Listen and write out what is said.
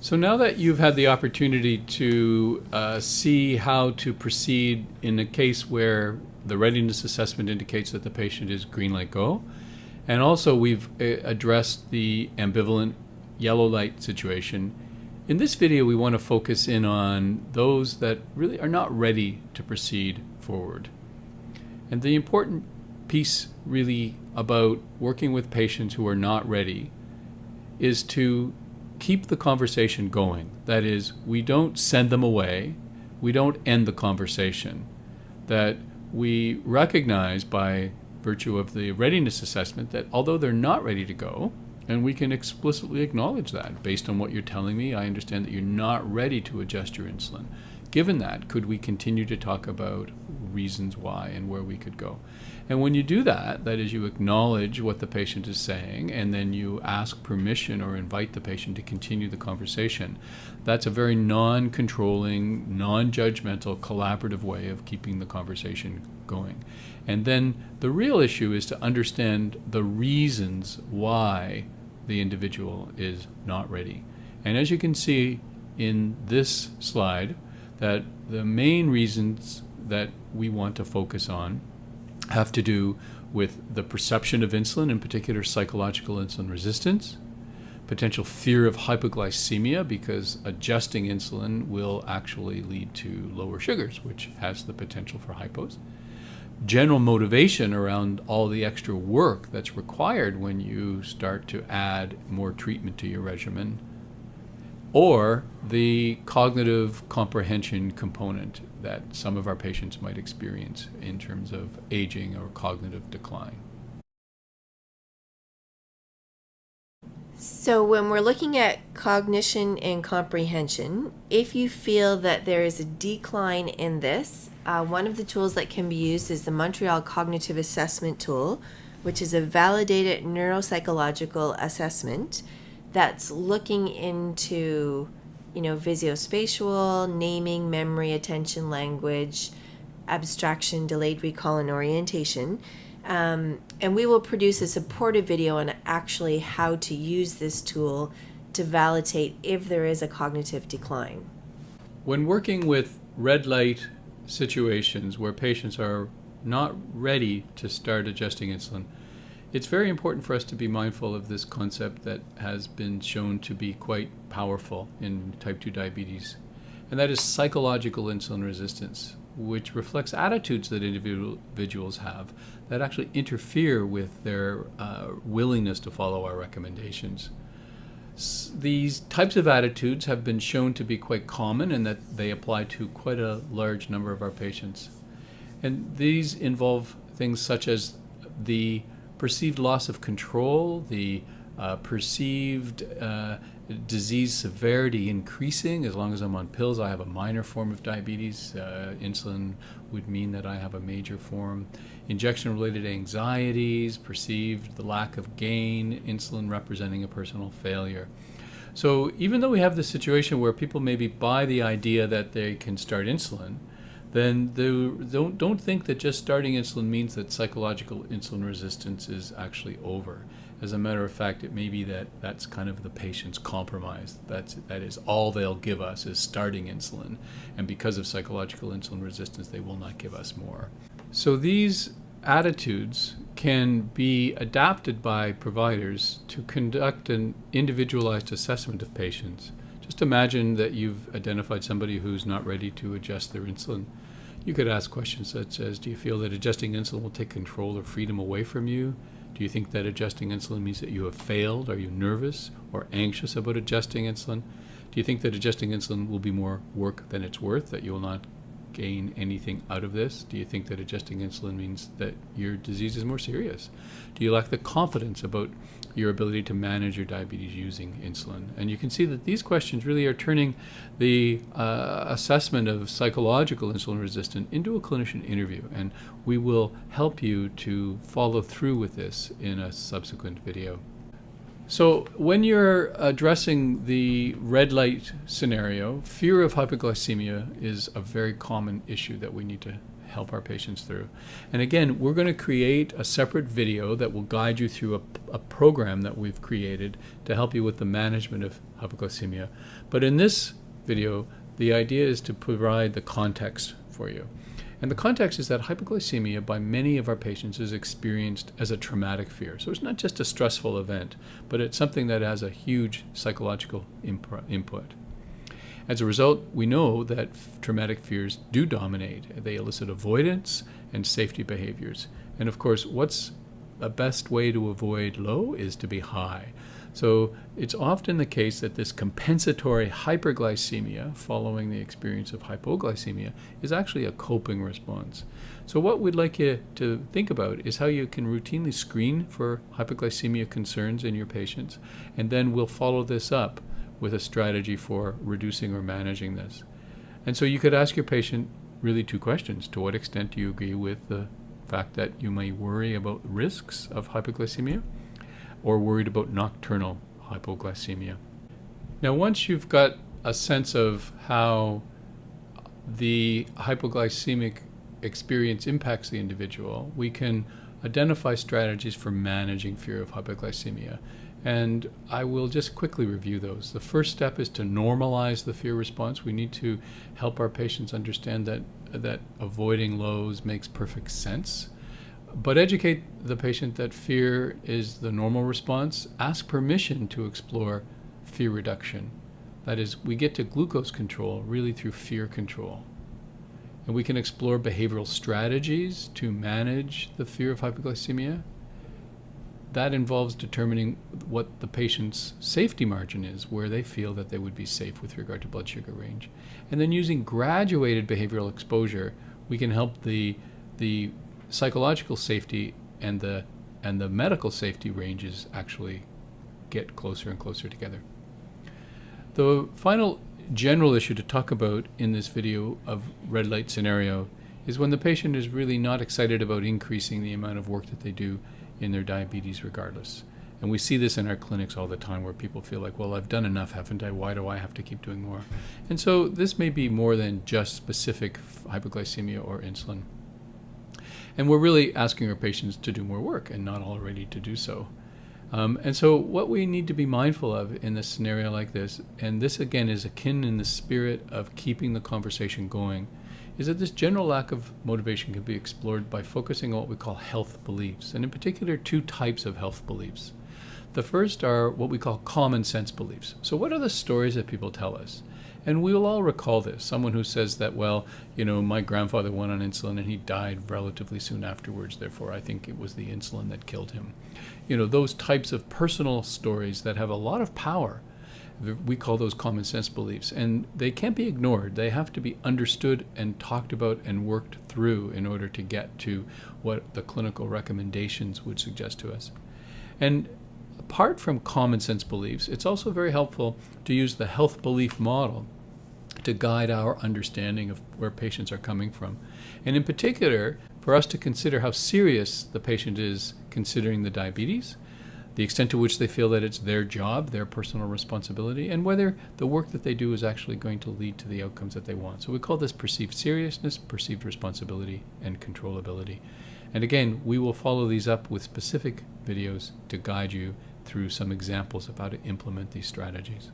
So now that you've had the opportunity to see how to proceed in a case where the readiness assessment indicates that the patient is green light go, and also we've addressed the ambivalent yellow light situation, in this video we want to focus in on those that really are not ready to proceed forward. And the important piece really about working with patients who are not ready is to keep the conversation going. That is, we don't send them away, we don't end the conversation. That we recognize by virtue of the readiness assessment that although they're not ready to go, and we can explicitly acknowledge that based on what you're telling me, I understand that you're not ready to adjust your insulin. Given that, could we continue to talk about reasons why and where we could go? And when you do that, that is, you acknowledge what the patient is saying, and then you ask permission or invite the patient to continue the conversation. That's a very non-controlling, non-judgmental, collaborative way of keeping the conversation going. And then the real issue is to understand the reasons why the individual is not ready. And as you can see in this slide, that the main reasons that we want to focus on have to do with the perception of insulin, in particular psychological insulin resistance, potential fear of hypoglycaemia because adjusting insulin will actually lead to lower sugars, which has the potential for hypos. General motivation around all the extra work that's required when you start to add more treatment to your regimen, or the cognitive comprehension component that some of our patients might experience in terms of aging or cognitive decline. So when we're looking at cognition and comprehension, if you feel that there is a decline in this, one of the tools that can be used is the Montreal Cognitive Assessment Tool, which is a validated neuropsychological assessment that's looking into, visuospatial, naming, memory, attention, language, abstraction, delayed recall, and orientation. And we will produce a supportive video on actually how to use this tool to validate if there is a cognitive decline. When working with red light situations where patients are not ready to start adjusting insulin, it's very important for us to be mindful of this concept that has been shown to be quite powerful in type 2 diabetes, and that is psychological insulin resistance, which reflects attitudes that individuals have that actually interfere with their willingness to follow our recommendations. These types of attitudes have been shown to be quite common and that they apply to quite a large number of our patients. And these involve things such as the perceived loss of control, the perceived disease severity increasing. As long as I'm on pills, I have a minor form of diabetes. Insulin would mean that I have a major form. Injection-related anxieties, perceived the lack of gain, insulin representing a personal failure. So even though we have this situation where people maybe buy the idea that they can start insulin, then don't think that just starting insulin means that psychological insulin resistance is actually over. As a matter of fact, it may be that that's kind of the patient's compromise. That is all they'll give us is starting insulin, and because of psychological insulin resistance, they will not give us more. So these attitudes can be adapted by providers to conduct an individualized assessment of patients. Just imagine that you've identified somebody who's not ready to adjust their insulin. You could ask questions such as, do you feel that adjusting insulin will take control or freedom away from you? Do you think that adjusting insulin means that you have failed? Are you nervous or anxious about adjusting insulin? Do you think that adjusting insulin will be more work than it's worth, that you will not gain anything out of this? Do you think that adjusting insulin means that your disease is more serious? Do you lack the confidence about your ability to manage your diabetes using insulin? And you can see that these questions really are turning the assessment of psychological insulin resistance into a clinician interview, and we will help you to follow through with this in a subsequent video. So when you're addressing the red light scenario, fear of hypoglycemia is a very common issue that we need to help our patients through. And again, we're going to create a separate video that will guide you through a program that we've created to help you with the management of hypoglycemia. But in this video, the idea is to provide the context for you. And the context is that hypoglycemia by many of our patients is experienced as a traumatic fear. So it's not just a stressful event, but it's something that has a huge psychological input. As a result, we know that traumatic fears do dominate. They elicit avoidance and safety behaviors. And of course, what's the best way to avoid low is to be high. So it's often the case that this compensatory hyperglycemia following the experience of hypoglycemia is actually a coping response. So what we'd like you to think about is how you can routinely screen for hypoglycemia concerns in your patients, and then we'll follow this up with a strategy for reducing or managing this. And so you could ask your patient really two questions. To what extent do you agree with the fact that you may worry about risks of hypoglycemia, or worried about nocturnal hypoglycemia? Now, once you've got a sense of how the hypoglycemic experience impacts the individual, we can identify strategies for managing fear of hypoglycemia. And I will just quickly review those. The first step is to normalize the fear response. We need to help our patients understand that avoiding lows makes perfect sense. But educate the patient that fear is the normal response. Ask permission to explore fear reduction. That is, we get to glucose control really through fear control. And we can explore behavioral strategies to manage the fear of hypoglycemia. That involves determining what the patient's safety margin is, where they feel that they would be safe with regard to blood sugar range. And then using graduated behavioral exposure, we can help the psychological safety and the medical safety ranges actually get closer and closer together. The final general issue to talk about in this video of red light scenario is when the patient is really not excited about increasing the amount of work that they do in their diabetes regardless. And we see this in our clinics all the time where people feel like, well, I've done enough, haven't I? Why do I have to keep doing more? And so this may be more than just specific hypoglycemia or insulin. And we're really asking our patients to do more work and not all ready to do so. And so what we need to be mindful of in a scenario like this, and this again is akin in the spirit of keeping the conversation going, is that this general lack of motivation can be explored by focusing on what we call health beliefs, and in particular two types of health beliefs. The first are what we call common sense beliefs. So what are the stories that people tell us? And we will all recall this. Someone who says that, well, my grandfather went on insulin and he died relatively soon afterwards, therefore I think it was the insulin that killed him. Those types of personal stories that have a lot of power, we call those common sense beliefs. And they can't be ignored. They have to be understood and talked about and worked through in order to get to what the clinical recommendations would suggest to us. And apart from common sense beliefs, it's also very helpful to use the health belief model to guide our understanding of where patients are coming from. And in particular, for us to consider how serious the patient is considering the diabetes, the extent to which they feel that it's their job, their personal responsibility, and whether the work that they do is actually going to lead to the outcomes that they want. So we call this perceived seriousness, perceived responsibility, and controllability. And again, we will follow these up with specific videos to guide you through some examples of how to implement these strategies.